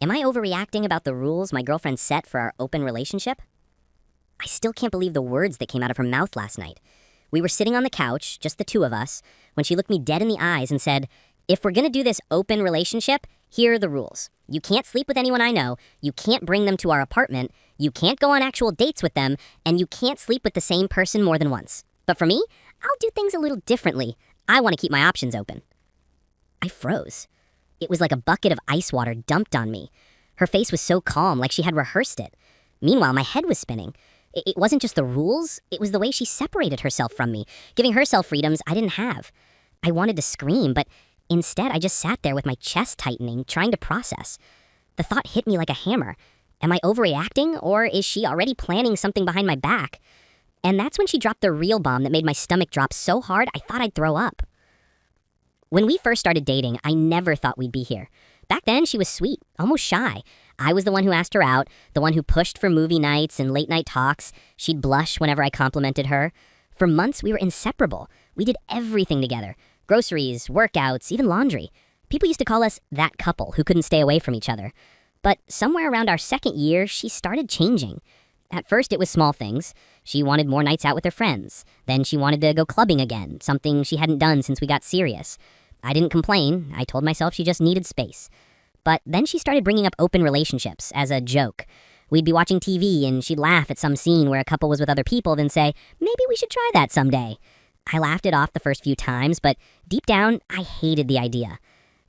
Am I overreacting about the rules my girlfriend set for our open relationship? I still can't believe the words that came out of her mouth last night. We were sitting on the couch, just the two of us, when she looked me dead in the eyes and said, "If we're gonna do this open relationship, here are the rules. You can't sleep with anyone I know, you can't bring them to our apartment, you can't go on actual dates with them, and you can't sleep with the same person more than once. But for me, I'll do things a little differently. I want to keep my options open." I froze. It was like a bucket of ice water dumped on me. Her face was so calm, like she had rehearsed it. Meanwhile, my head was spinning. It wasn't just the rules, it was the way she separated herself from me, giving herself freedoms I didn't have. I wanted to scream, but instead I just sat there with my chest tightening, trying to process. The thought hit me like a hammer. Am I overreacting, or is she already planning something behind my back? And that's when she dropped the real bomb that made my stomach drop so hard I thought I'd throw up. When we first started dating, I never thought we'd be here. Back then, she was sweet, almost shy. I was the one who asked her out, the one who pushed for movie nights and late night talks. She'd blush whenever I complimented her. For months, we were inseparable. We did everything together. Groceries, workouts, even laundry. People used to call us that couple who couldn't stay away from each other. But somewhere around our second year, she started changing. At first, it was small things. She wanted more nights out with her friends. Then she wanted to go clubbing again, something she hadn't done since we got serious. I didn't complain. I told myself she just needed space. But then she started bringing up open relationships as a joke. We'd be watching TV and she'd laugh at some scene where a couple was with other people, then say, "Maybe we should try that someday." I laughed it off the first few times, but deep down, I hated the idea.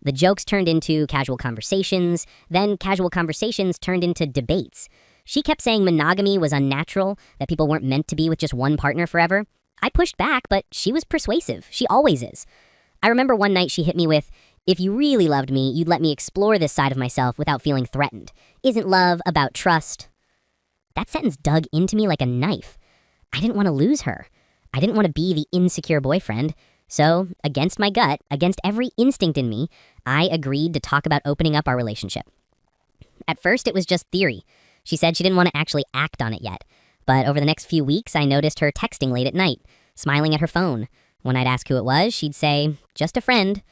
The jokes turned into casual conversations, then casual conversations turned into debates. She kept saying monogamy was unnatural, that people weren't meant to be with just one partner forever. I pushed back, but she was persuasive. She always is. I remember one night she hit me with, "If you really loved me, you'd let me explore this side of myself without feeling threatened. Isn't love about trust?" That sentence dug into me like a knife. I didn't want to lose her. I didn't want to be the insecure boyfriend. So, against my gut, against every instinct in me, I agreed to talk about opening up our relationship. At first, it was just theory. She said she didn't want to actually act on it yet. But over the next few weeks, I noticed her texting late at night, smiling at her phone. When I'd ask who it was, she'd say, "Just a friend."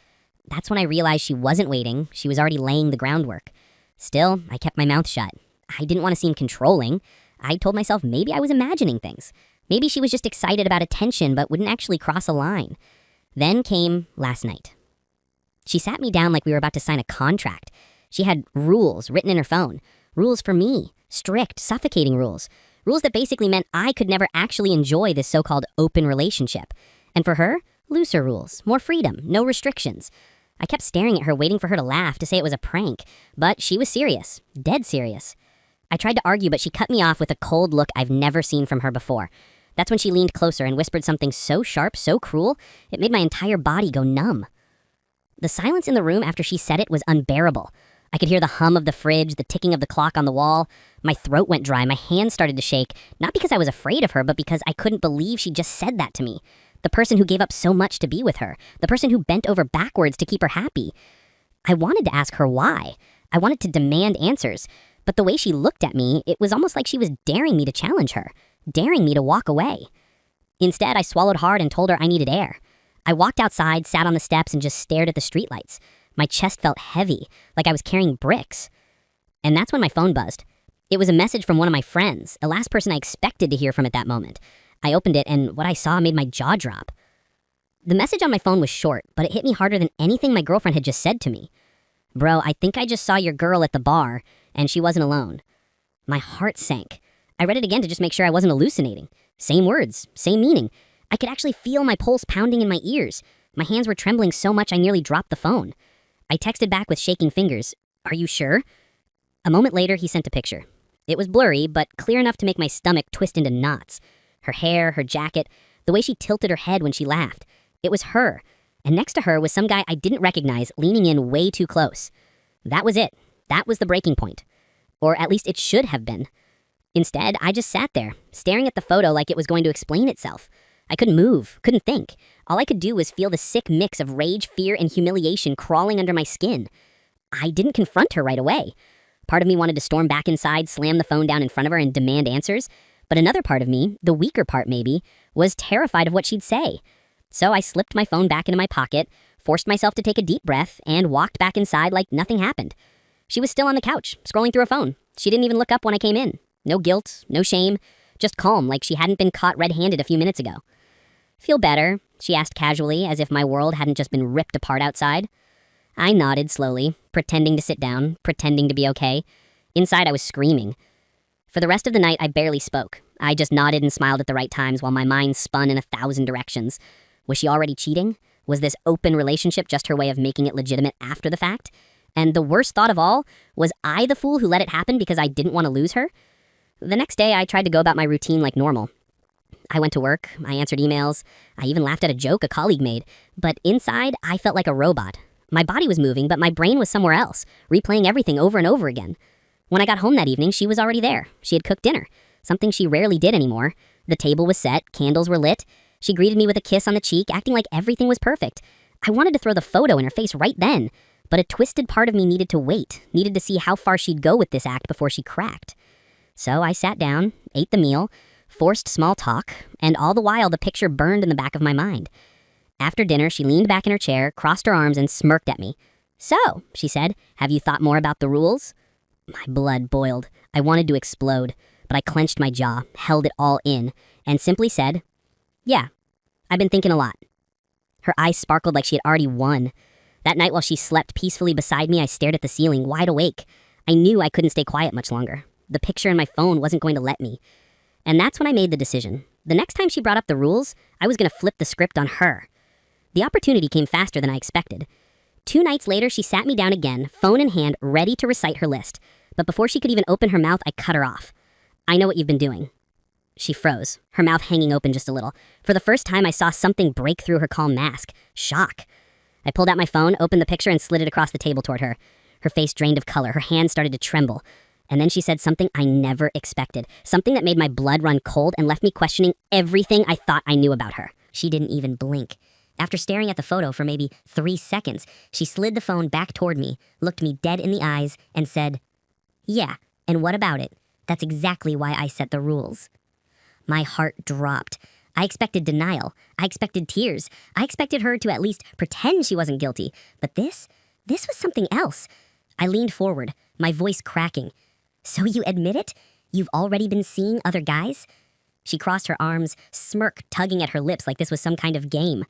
That's when I realized she wasn't waiting. She was already laying the groundwork. Still, I kept my mouth shut. I didn't want to seem controlling. I told myself maybe I was imagining things. Maybe she was just excited about attention but wouldn't actually cross a line. Then came last night. She sat me down like we were about to sign a contract. She had rules written in her phone. Rules for me. Strict, suffocating rules. Rules that basically meant I could never actually enjoy this so-called open relationship. And for her, looser rules, more freedom, no restrictions. I kept staring at her, waiting for her to laugh, to say it was a prank. But she was serious, dead serious. I tried to argue, but she cut me off with a cold look I've never seen from her before. That's when she leaned closer and whispered something so sharp, so cruel, it made my entire body go numb. The silence in the room after she said it was unbearable. I could hear the hum of the fridge, the ticking of the clock on the wall. My throat went dry, my hands started to shake, not because I was afraid of her, but because I couldn't believe she just said that to me. The person who gave up so much to be with her. The person who bent over backwards to keep her happy. I wanted to ask her why. I wanted to demand answers. But the way she looked at me, it was almost like she was daring me to challenge her. Daring me to walk away. Instead, I swallowed hard and told her I needed air. I walked outside, sat on the steps, and just stared at the streetlights. My chest felt heavy, like I was carrying bricks. And that's when my phone buzzed. It was a message from one of my friends, the last person I expected to hear from at that moment. I opened it, and what I saw made my jaw drop. The message on my phone was short, but it hit me harder than anything my girlfriend had just said to me. "Bro, I think I just saw your girl at the bar, and she wasn't alone." My heart sank. I read it again to just make sure I wasn't hallucinating. Same words, same meaning. I could actually feel my pulse pounding in my ears. My hands were trembling so much I nearly dropped the phone. I texted back with shaking fingers, "Are you sure?" A moment later, he sent a picture. It was blurry, but clear enough to make my stomach twist into knots. Her hair, her jacket, the way she tilted her head when she laughed. It was her. And next to her was some guy I didn't recognize leaning in way too close. That was it. That was the breaking point. Or at least it should have been. Instead, I just sat there, staring at the photo like it was going to explain itself. I couldn't move, couldn't think. All I could do was feel the sick mix of rage, fear, and humiliation crawling under my skin. I didn't confront her right away. Part of me wanted to storm back inside, slam the phone down in front of her, and demand answers. But another part of me, the weaker part maybe, was terrified of what she'd say. So I slipped my phone back into my pocket, forced myself to take a deep breath, and walked back inside like nothing happened. She was still on the couch, scrolling through her phone. She didn't even look up when I came in. No guilt, no shame, just calm, like she hadn't been caught red-handed a few minutes ago. "Feel better?" she asked casually, as if my world hadn't just been ripped apart outside. I nodded slowly, pretending to sit down, pretending to be okay. Inside, I was screaming. For the rest of the night, I barely spoke. I just nodded and smiled at the right times while my mind spun in 1,000 directions. Was she already cheating? Was this open relationship just her way of making it legitimate after the fact? And the worst thought of all, was I the fool who let it happen because I didn't want to lose her? The next day, I tried to go about my routine like normal. I went to work, I answered emails, I even laughed at a joke a colleague made, but inside, I felt like a robot. My body was moving, but my brain was somewhere else, replaying everything over and over again. When I got home that evening, she was already there. She had cooked dinner, something she rarely did anymore. The table was set, candles were lit. She greeted me with a kiss on the cheek, acting like everything was perfect. I wanted to throw the photo in her face right then, but a twisted part of me needed to wait, needed to see how far she'd go with this act before she cracked. So I sat down, ate the meal, forced small talk, and all the while the picture burned in the back of my mind. After dinner, she leaned back in her chair, crossed her arms, and smirked at me. "So," she said, "have you thought more about the rules?" My blood boiled. I wanted to explode, but I clenched my jaw, held it all in, and simply said, "Yeah, I've been thinking a lot." Her eyes sparkled like she had already won. That night while she slept peacefully beside me, I stared at the ceiling, wide awake. I knew I couldn't stay quiet much longer. The picture in my phone wasn't going to let me. And that's when I made the decision. The next time she brought up the rules, I was going to flip the script on her. The opportunity came faster than I expected. 2 nights later, she sat me down again, phone in hand, ready to recite her list. But before she could even open her mouth, I cut her off. "I know what you've been doing." She froze, her mouth hanging open just a little. For the first time, I saw something break through her calm mask. Shock. I pulled out my phone, opened the picture, and slid it across the table toward her. Her face drained of color, her hands started to tremble. And then she said something I never expected, something that made my blood run cold and left me questioning everything I thought I knew about her. She didn't even blink. After staring at the photo for maybe 3 seconds, she slid the phone back toward me, looked me dead in the eyes, and said, "Yeah, and what about it? That's exactly why I set the rules." My heart dropped. I expected denial. I expected tears. I expected her to at least pretend she wasn't guilty. But this was something else. I leaned forward, my voice cracking. "So you admit it? You've already been seeing other guys?" She crossed her arms, smirk tugging at her lips like this was some kind of game.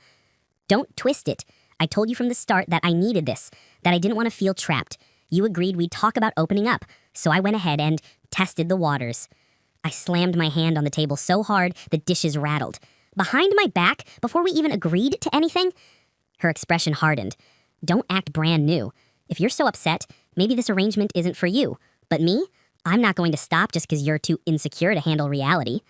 "Don't twist it. I told you from the start that I needed this, that I didn't want to feel trapped. You agreed we'd talk about opening up, so I went ahead and tested the waters." I slammed my hand on the table so hard the dishes rattled. "Behind my back, before we even agreed to anything?" Her expression hardened. "Don't act brand new. If you're so upset, maybe this arrangement isn't for you. But me? I'm not going to stop just because you're too insecure to handle reality."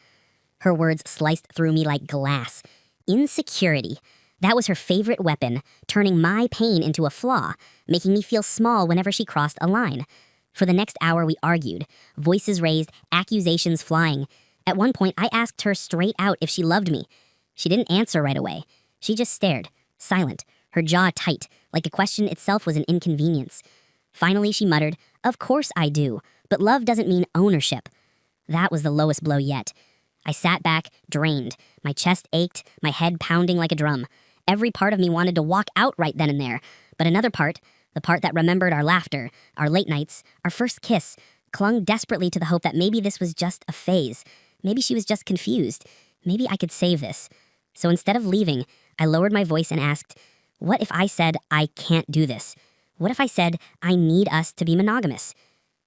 Her words sliced through me like glass. Insecurity. That was her favorite weapon, turning my pain into a flaw, making me feel small whenever she crossed a line. For the next hour, we argued, voices raised, accusations flying. At one point, I asked her straight out if she loved me. She didn't answer right away. She just stared, silent, her jaw tight, like the question itself was an inconvenience. Finally, she muttered, "Of course I do, but love doesn't mean ownership." That was the lowest blow yet. I sat back, drained. My chest ached, my head pounding like a drum. Every part of me wanted to walk out right then and there, but another part, the part that remembered our laughter, our late nights, our first kiss, clung desperately to the hope that maybe this was just a phase. Maybe she was just confused. Maybe I could save this. So instead of leaving, I lowered my voice and asked, "What if I said I can't do this? What if I said I need us to be monogamous?"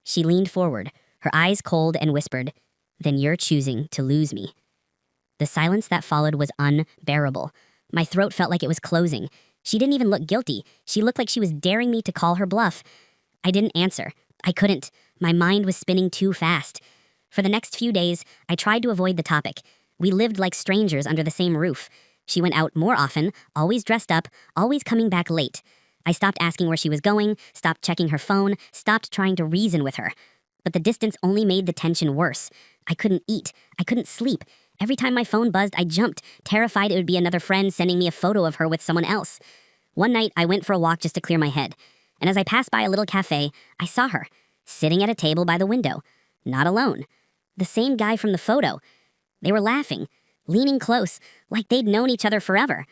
She leaned forward, her eyes cold, and whispered, "Then you're choosing to lose me." The silence that followed was unbearable. My throat felt like it was closing. She didn't even look guilty. She looked like she was daring me to call her bluff. I didn't answer. I couldn't. My mind was spinning too fast. For the next few days, I tried to avoid the topic. We lived like strangers under the same roof. She went out more often, always dressed up, always coming back late. I stopped asking where she was going, stopped checking her phone, stopped trying to reason with her. But the distance only made the tension worse. I couldn't eat. I couldn't sleep. Every time my phone buzzed, I jumped, terrified it would be another friend sending me a photo of her with someone else. One night, I went for a walk just to clear my head. And as I passed by a little cafe, I saw her, sitting at a table by the window. Not alone. The same guy from the photo. They were laughing, leaning close, like they'd known each other forever.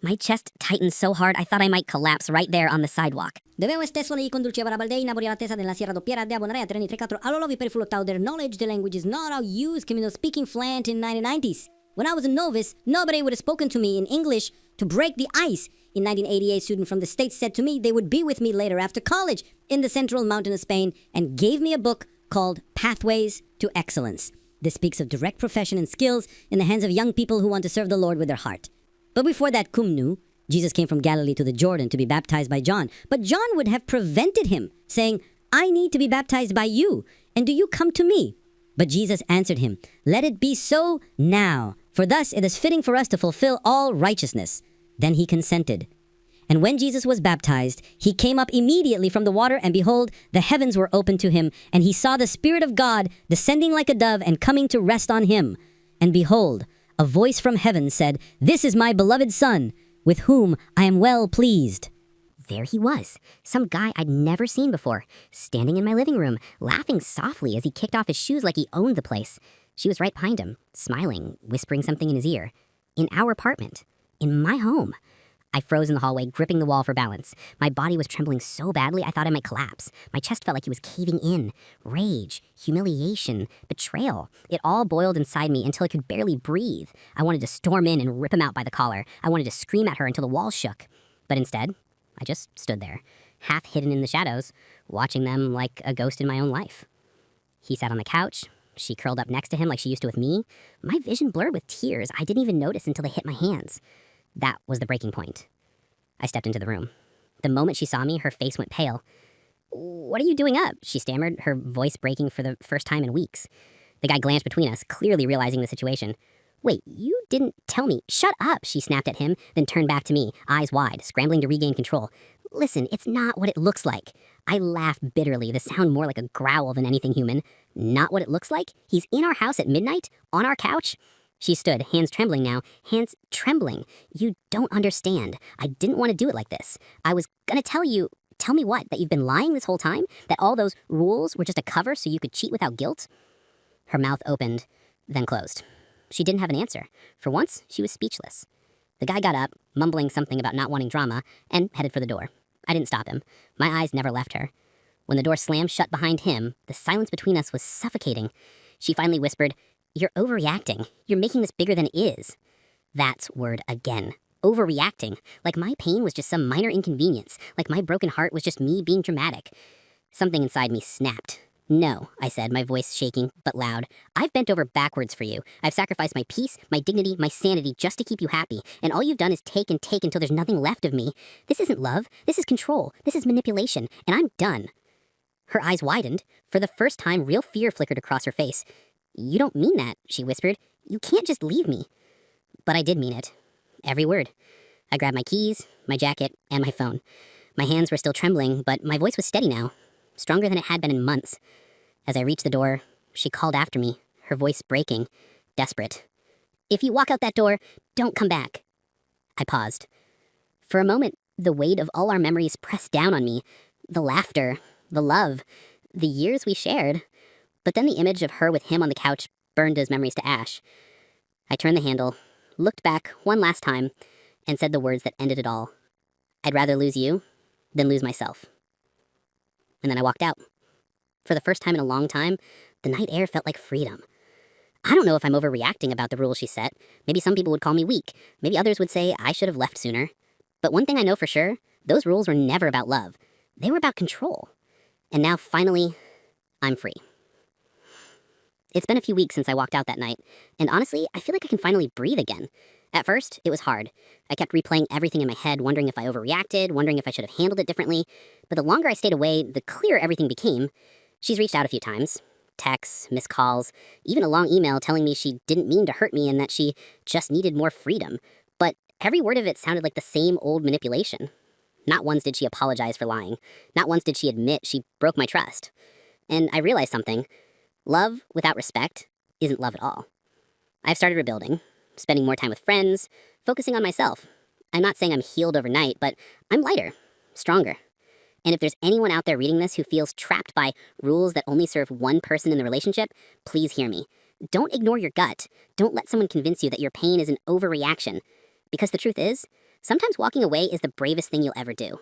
My chest tightened so hard I thought I might collapse right there on the sidewalk. Doveva stesso negli conduceva Rabaldei, Napoli all'attesa della Sierra Doppiera, Deabo Narea, Treni 34, Alolovi per Fulotau, their knowledge, the language is not how used, communal speaking fluent in 1990s. When I was a novice, nobody would have spoken to me in English to break the ice. In 1988, a student from the States said to me they would be with me later after college in the central mountain of Spain and gave me a book called Pathways to Excellence. This speaks of direct profession and skills in the hands of young people who want to serve the Lord with their heart. But before that, cum nu, Jesus came from Galilee to the Jordan to be baptized by John. But John would have prevented him, saying, I need to be baptized by you, and do you come to me? But Jesus answered him, Let it be so now, for thus it is fitting for us to fulfill all righteousness. Then he consented. And when Jesus was baptized, he came up immediately from the water, and behold, the heavens were opened to him, and he saw the Spirit of God descending like a dove and coming to rest on him. And behold, a voice from heaven said, This is my beloved Son, with whom I am well pleased. There he was, some guy I'd never seen before, standing in my living room, laughing softly as he kicked off his shoes like he owned the place. She was right behind him, smiling, whispering something in his ear. In our apartment. In my home. I froze in the hallway, gripping the wall for balance. My body was trembling so badly I thought I might collapse. My chest felt like he was caving in. Rage, humiliation, betrayal. It all boiled inside me until I could barely breathe. I wanted to storm in and rip him out by the collar. I wanted to scream at her until the walls shook. But instead, I just stood there, half hidden in the shadows, watching them like a ghost in my own life. He sat on the couch. She curled up next to him like she used to with me. My vision blurred with tears I didn't even notice until they hit my hands. That was the breaking point. I stepped into the room. The moment she saw me, her face went pale. What are you doing up? She stammered, her voice breaking for the first time in weeks. The guy glanced between us, clearly realizing the situation. Wait, you didn't tell me. Shut up, she snapped at him, then turned back to me, eyes wide, scrambling to regain control. Listen, it's not what it looks like. I laughed bitterly, the sound more like a growl than anything human. Not what it looks like? He's in our house at midnight? On our couch? She stood, hands trembling now. Hands trembling. You don't understand. I didn't want to do it like this. I was gonna tell you. Tell me what? That you've been lying this whole time? That all those rules were just a cover so you could cheat without guilt? Her mouth opened, then closed. She didn't have an answer. For once, she was speechless. The guy got up, mumbling something about not wanting drama, and headed for the door. I didn't stop him. My eyes never left her. When the door slammed shut behind him, the silence between us was suffocating. She finally whispered, You're overreacting. You're making this bigger than it is. That's word again. Overreacting. Like my pain was just some minor inconvenience. Like my broken heart was just me being dramatic. Something inside me snapped. No, I said, my voice shaking, but loud. I've bent over backwards for you. I've sacrificed my peace, my dignity, my sanity just to keep you happy. And all you've done is take and take until there's nothing left of me. This isn't love. This is control. This is manipulation. And I'm done. Her eyes widened. For the first time, real fear flickered across her face. You don't mean that, she whispered. You can't just leave me. But I did mean it. Every word. I grabbed my keys, my jacket, and my phone. My hands were still trembling, but my voice was steady now. Stronger than it had been in months. As I reached the door, she called after me, her voice breaking, desperate. If you walk out that door, don't come back. I paused. For a moment, the weight of all our memories pressed down on me. The laughter, the love, the years we shared. But then the image of her with him on the couch burned those memories to ash. I turned the handle, looked back one last time, and said the words that ended it all. I'd rather lose you than lose myself. And then I walked out. For the first time in a long time, the night air felt like freedom. I don't know if I'm overreacting about the rules she set. Maybe some people would call me weak. Maybe others would say I should have left sooner. But one thing I know for sure, those rules were never about love. They were about control. And now, finally, I'm free. It's been a few weeks since I walked out that night, and honestly, I feel like I can finally breathe again. At first, it was hard. I kept replaying everything in my head, wondering if I overreacted, wondering if I should have handled it differently. But the longer I stayed away, the clearer everything became. She's reached out a few times. Texts, missed calls, even a long email telling me she didn't mean to hurt me and that she just needed more freedom. But every word of it sounded like the same old manipulation. Not once did she apologize for lying. Not once did she admit she broke my trust. And I realized something. Love without respect isn't love at all. I've started rebuilding, spending more time with friends, focusing on myself. I'm not saying I'm healed overnight, but I'm lighter, stronger. And if there's anyone out there reading this who feels trapped by rules that only serve one person in the relationship, please hear me. Don't ignore your gut. Don't let someone convince you that your pain is an overreaction. Because the truth is, sometimes walking away is the bravest thing you'll ever do.